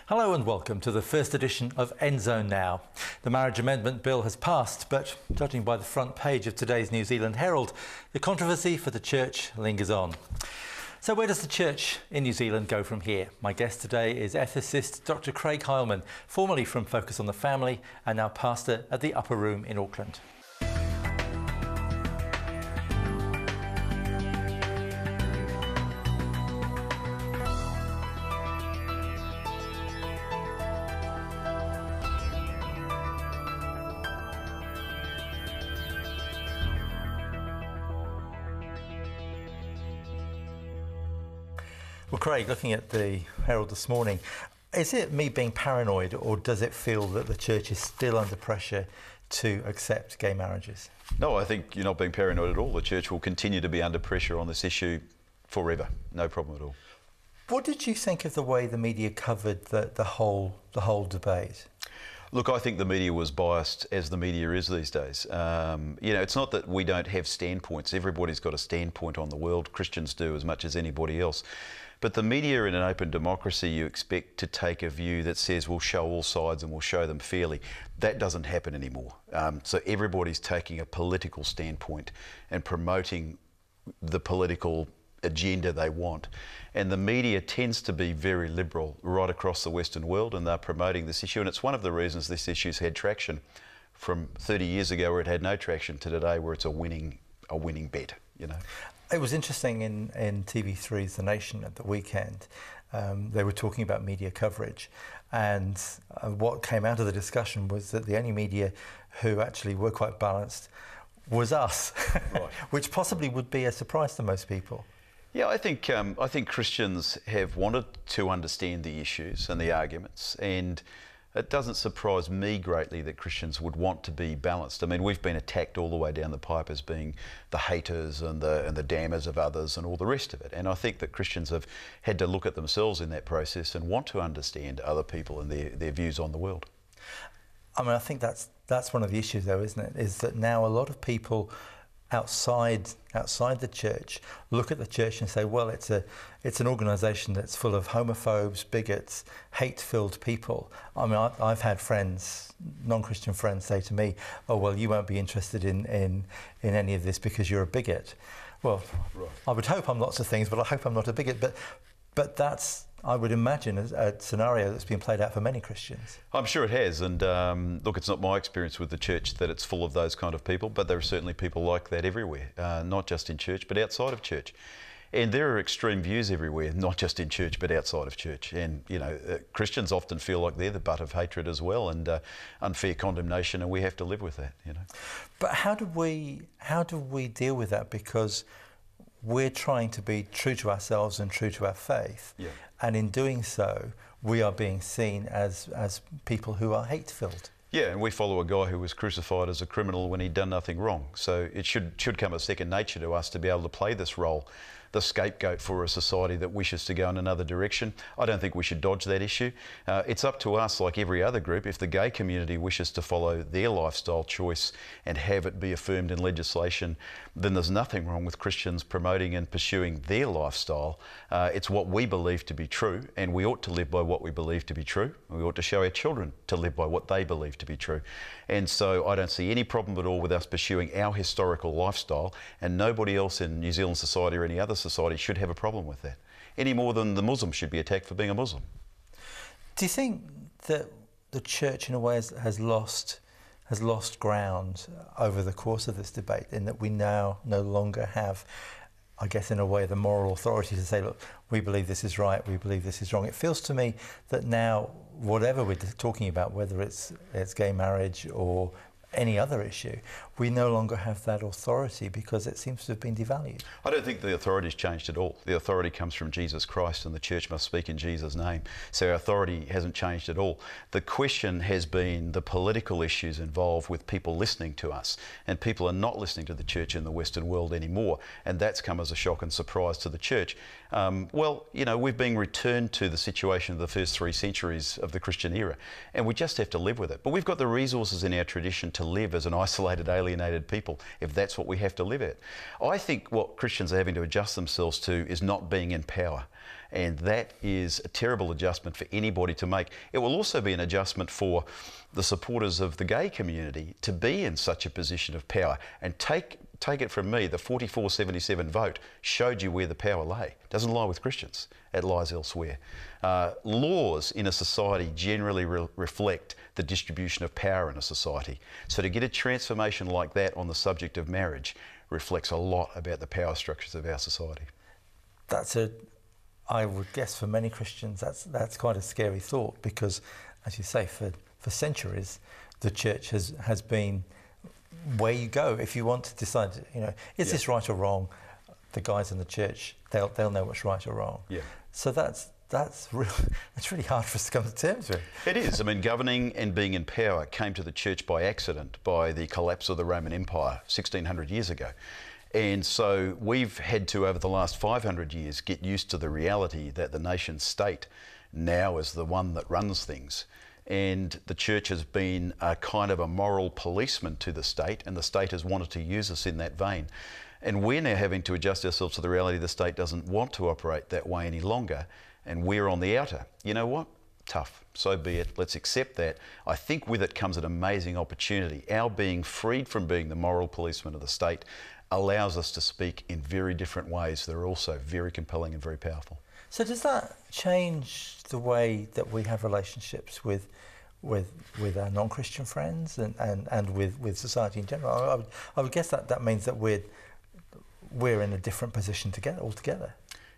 Hello and welcome to the first edition of End Zone Now. The Marriage Amendment Bill has passed, but judging by the front page of today's New Zealand Herald, the controversy for the Church lingers on. So where does the Church in New Zealand go from here? My guest today is ethicist Dr. Craig Heilmann, formerly from Focus on the Family and now pastor at the Upper Room in Auckland. Well, Craig, looking at the Herald this morning, is it me being paranoid, or does it feel that the Church is still under pressure to accept gay marriages? No, I think you're not being paranoid at all. The Church will continue to be under pressure on this issue forever. No problem at all. What did you think of the way the media covered the whole debate? Look, I think the media was biased, as the media is these days. It's not that we don't have standpoints. Everybody's got a standpoint on the world. Christians do as much as anybody else. But the media in an open democracy, you expect to take a view that says we'll show all sides and we'll show them fairly. That doesn't happen anymore. So everybody's taking a political standpoint and promoting the political agenda they want. And the media tends to be very liberal right across the Western world, and they're promoting this issue. And it's one of the reasons this issue's had traction from 30 years ago, where it had no traction, to today, where it's a winning bet, you know. It was interesting in TV3's The Nation at the weekend. They were talking about media coverage, and what came out of the discussion was that the only media who actually were quite balanced was us, right. Which possibly would be a surprise to most people. Yeah, I think Christians have wanted to understand the issues and the arguments, and it doesn't surprise me greatly that Christians would want to be balanced. I mean, we've been attacked all the way down the pipe as being the haters and the damners of others and all the rest of it. And I think that Christians have had to look at themselves in that process and want to understand other people and their views on the world. I mean, I think that's one of the issues, though, isn't it? Is that now a lot of people outside the Church look at the Church and say, well, it's an organisation that's full of homophobes, bigots, hate-filled people. I mean, I've had friends, non-Christian friends, say to me, oh, well, you won't be interested in any of this because you're a bigot. Well, right. I would hope I'm lots of things, but I hope I'm not a bigot. But that's, I would imagine, a scenario that's been played out for many Christians. I'm sure it has, and look, it's not my experience with the Church that it's full of those kind of people, but there are certainly people like that everywhere, not just in church, but outside of church. And there are extreme views everywhere, not just in church, but outside of church. And, you know, Christians often feel like they're the butt of hatred as well, and unfair condemnation, and we have to live with that, you know. But how do we deal with that? Because we're trying to be true to ourselves and true to our faith. Yeah. And in doing so, we are being seen as people who are hate-filled. Yeah, and we follow a guy who was crucified as a criminal when he'd done nothing wrong. So it should come as second nature to us to be able to play this role, the scapegoat for a society that wishes to go in another direction. I don't think we should dodge that issue. It's up to us, like every other group. If the gay community wishes to follow their lifestyle choice and have it be affirmed in legislation, then there's nothing wrong with Christians promoting and pursuing their lifestyle. It's what we believe to be true, and we ought to live by what we believe to be true. We ought to show our children to live by what they believe to be true. And so I don't see any problem at all with us pursuing our historical lifestyle, and nobody else in New Zealand society or any other society should have a problem with that, any more than the Muslim should be attacked for being a Muslim. Do you think that the Church in a way has lost ground over the course of this debate, in that we now no longer have, I guess in a way, the moral authority to say, look, we believe this is right, we believe this is wrong? It feels to me that now, whatever we're talking about, whether it's gay marriage or any other issue, we no longer have that authority because it seems to have been devalued. I don't think the authority's changed at all. The authority comes from Jesus Christ, and the Church must speak in Jesus' name. So our authority hasn't changed at all. The question has been the political issues involved with people listening to us, and people are not listening to the Church in the Western world anymore, and that's come as a shock and surprise to the Church. Well, you know, we're being returned to the situation of the first 3 centuries of the Christian era, and we just have to live with it. But we've got the resources in our tradition to live as an isolated, alienated people, if that's what we have to live at. I think what Christians are having to adjust themselves to is not being in power. And that is a terrible adjustment for anybody to make. It will also be an adjustment for the supporters of the gay community to be in such a position of power. And take it from me, the 44-77 vote showed you where the power lay. It doesn't lie with Christians, it lies elsewhere. Laws in a society generally reflect the distribution of power in a society. So to get a transformation like that on the subject of marriage reflects a lot about the power structures of our society. I would guess for many Christians that's quite a scary thought, because, as you say, for centuries the church has been where you go if you want to decide, is this right or wrong. The guys in the church, they'll know what's right or wrong. Yeah. So that's really hard for us to come to terms with. It is. I mean, governing and being in power came to the church by accident, by the collapse of the Roman Empire 1600 years ago. And so we've had to, over the last 500 years, get used to the reality that the nation state now is the one that runs things. And the church has been a kind of a moral policeman to the state, and the state has wanted to use us in that vein. And we're now having to adjust ourselves to the reality the state doesn't want to operate that way any longer, and we're on the outer. You know what? Tough. So be it. Let's accept that. I think with it comes an amazing opportunity. Our being freed from being the moral policeman of the state allows us to speak in very different ways that are also very compelling and very powerful. So does that change the way that we have relationships with our non-Christian friends and with society in general? I would guess that means that we're in a different position altogether.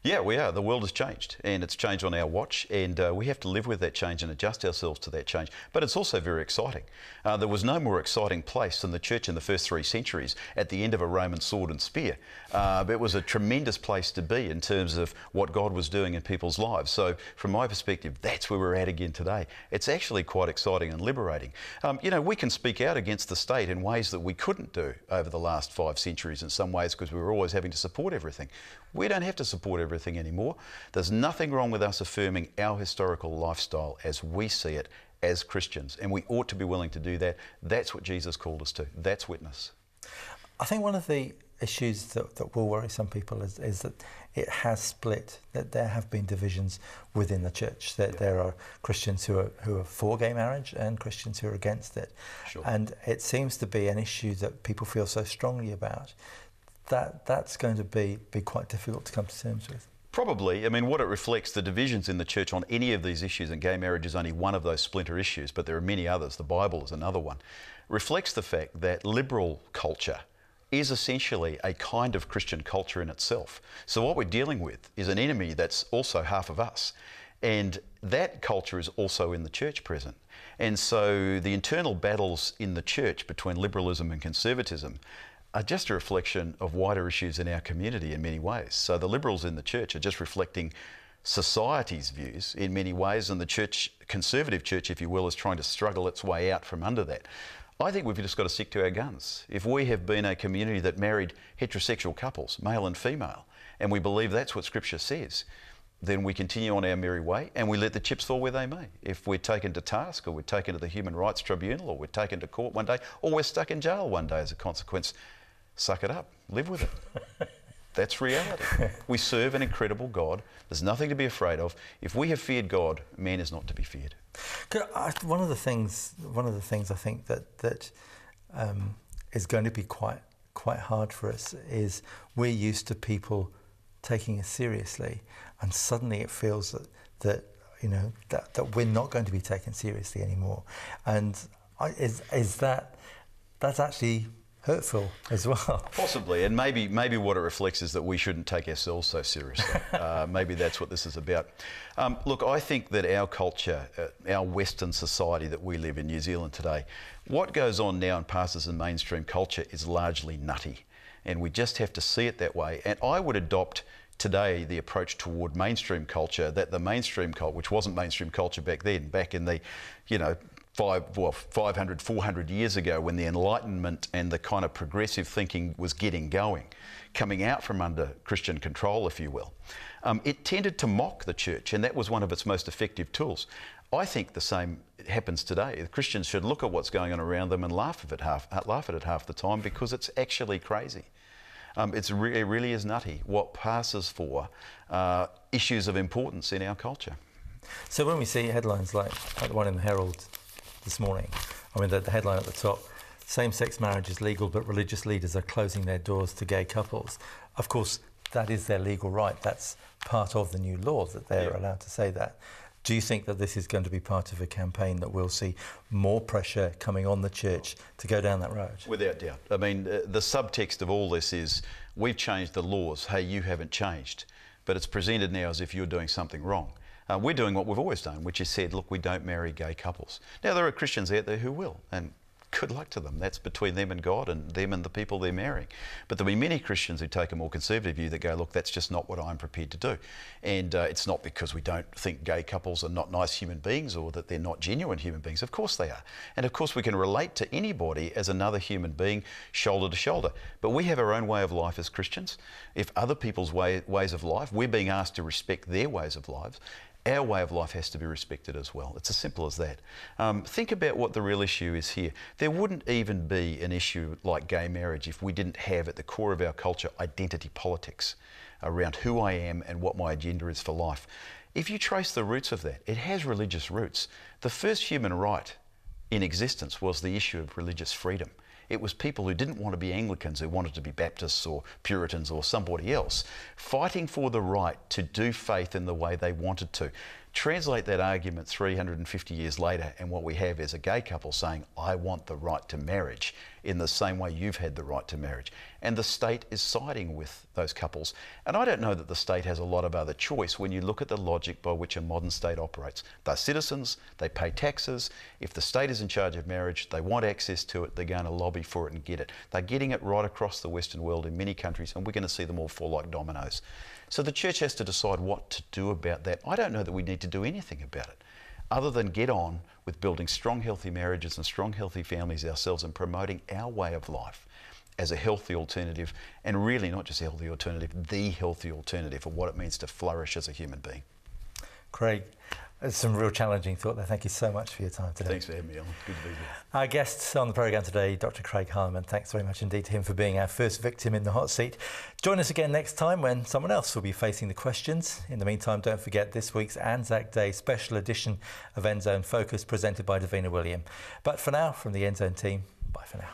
Yeah, we are. The world has changed, and it's changed on our watch, and we have to live with that change and adjust ourselves to that change. But it's also very exciting. There was no more exciting place than the church in the first 3 centuries at the end of a Roman sword and spear. It was a tremendous place to be in terms of what God was doing in people's lives. So from my perspective, that's where we're at again today. It's actually quite exciting and liberating. We can speak out against the state in ways that we couldn't do over the last 5 centuries in some ways, because we were always having to support everything. We don't have to support everything anymore. There's nothing wrong with us affirming our historical lifestyle as we see it as Christians, and we ought to be willing to do that. That's what Jesus called us to. That's witness. I think one of the issues that will worry some people is that it has split, that there have been divisions within the church, that there are Christians who are for gay marriage and Christians who are against it. Sure. And it seems to be an issue that people feel so strongly about. That's going to be quite difficult to come to terms with. Probably. I mean, what it reflects, the divisions in the church on any of these issues, and gay marriage is only one of those splinter issues, but there are many others. The Bible is another one. Reflects the fact that liberal culture is essentially a kind of Christian culture in itself. So what we're dealing with is an enemy that's also half of us. And that culture is also in the church present. And so the internal battles in the church between liberalism and conservatism are just a reflection of wider issues in our community in many ways. So the liberals in the church are just reflecting society's views in many ways, and the church, conservative church, if you will, is trying to struggle its way out from under that. I think we've just got to stick to our guns. If we have been a community that married heterosexual couples, male and female, and we believe that's what Scripture says, then we continue on our merry way and we let the chips fall where they may. If we're taken to task, or we're taken to the Human Rights Tribunal, or we're taken to court one day, or we're stuck in jail one day as a consequence, suck it up, live with it. That's reality. We serve an incredible God. There's nothing to be afraid of. If we have feared God, man is not to be feared. One of the things I think that is going to be quite hard for us is we're used to people taking us seriously, and suddenly it feels that we're not going to be taken seriously anymore. And that's actually hurtful as well. Possibly, and maybe what it reflects is that we shouldn't take ourselves so seriously. Maybe that's what this is about. Look, I think that our culture, our Western society that we live in, New Zealand today, what goes on now in pastors and mainstream culture is largely nutty, and we just have to see it that way. And I would adopt today the approach toward mainstream culture that the mainstream culture, which wasn't mainstream culture back then, back in the, 500, 400 years ago, when the Enlightenment and the kind of progressive thinking was getting going, coming out from under Christian control, if you will, it tended to mock the church, and that was one of its most effective tools. I think the same happens today. The Christians should look at what's going on around them and laugh at it half the time, because it's actually crazy. It really is nutty what passes for issues of importance in our culture. So when we see headlines like the one in the Herald this morning, I mean the headline at the top, same-sex marriage is legal but religious leaders are closing their doors to gay couples. Of course, that is their legal right. That's part of the new law that they're allowed to say that. Do you think that this is going to be part of a campaign that we'll see more pressure coming on the church to go down that road? Without doubt. I mean, the subtext of all this is we've changed the laws. Hey, you haven't changed. But it's presented now as if you're doing something wrong. We're doing what we've always done, which is said, look, we don't marry gay couples. Now, there are Christians out there who will, and good luck to them. That's between them and God and them and the people they're marrying. But there'll be many Christians who take a more conservative view that go, look, that's just not what I'm prepared to do. And it's not because we don't think gay couples are not nice human beings or that they're not genuine human beings. Of course they are. And of course we can relate to anybody as another human being, shoulder to shoulder. But we have our own way of life as Christians. If other people's ways of life, we're being asked to respect their ways of lives. Our way of life has to be respected as well. It's as simple as that. Think about what the real issue is here. There wouldn't even be an issue like gay marriage if we didn't have at the core of our culture identity politics around who I am and what my agenda is for life. If you trace the roots of that, it has religious roots. The first human right in existence was the issue of religious freedom. It was people who didn't want to be Anglicans, who wanted to be Baptists or Puritans or somebody else, fighting for the right to do faith in the way they wanted to. Translate that argument 350 years later, and what we have is a gay couple saying, I want the right to marriage in the same way you've had the right to marriage. And the state is siding with those couples. And I don't know that the state has a lot of other choice when you look at the logic by which a modern state operates. They're citizens, they pay taxes. If the state is in charge of marriage, they want access to it, they're going to lobby for it and get it. They're getting it right across the Western world in many countries, and we're going to see them all fall like dominoes. So the church has to decide what to do about that. I don't know that we need to do anything about it, other than get on with building strong, healthy marriages and strong, healthy families ourselves and promoting our way of life as a healthy alternative, and really not just a healthy alternative, the healthy alternative of what it means to flourish as a human being. Craig, there's some real challenging thought there. Thank you so much for your time today. Thanks for having me, Alan. Good to be here. Our guest on the programme today, Dr. Craig Heilmann. Thanks very much indeed to him for being our first victim in the hot seat. Join us again next time when someone else will be facing the questions. In the meantime, don't forget this week's Anzac Day special edition of End Zone Focus presented by Davina William. But for now, from the End Zone team, bye for now.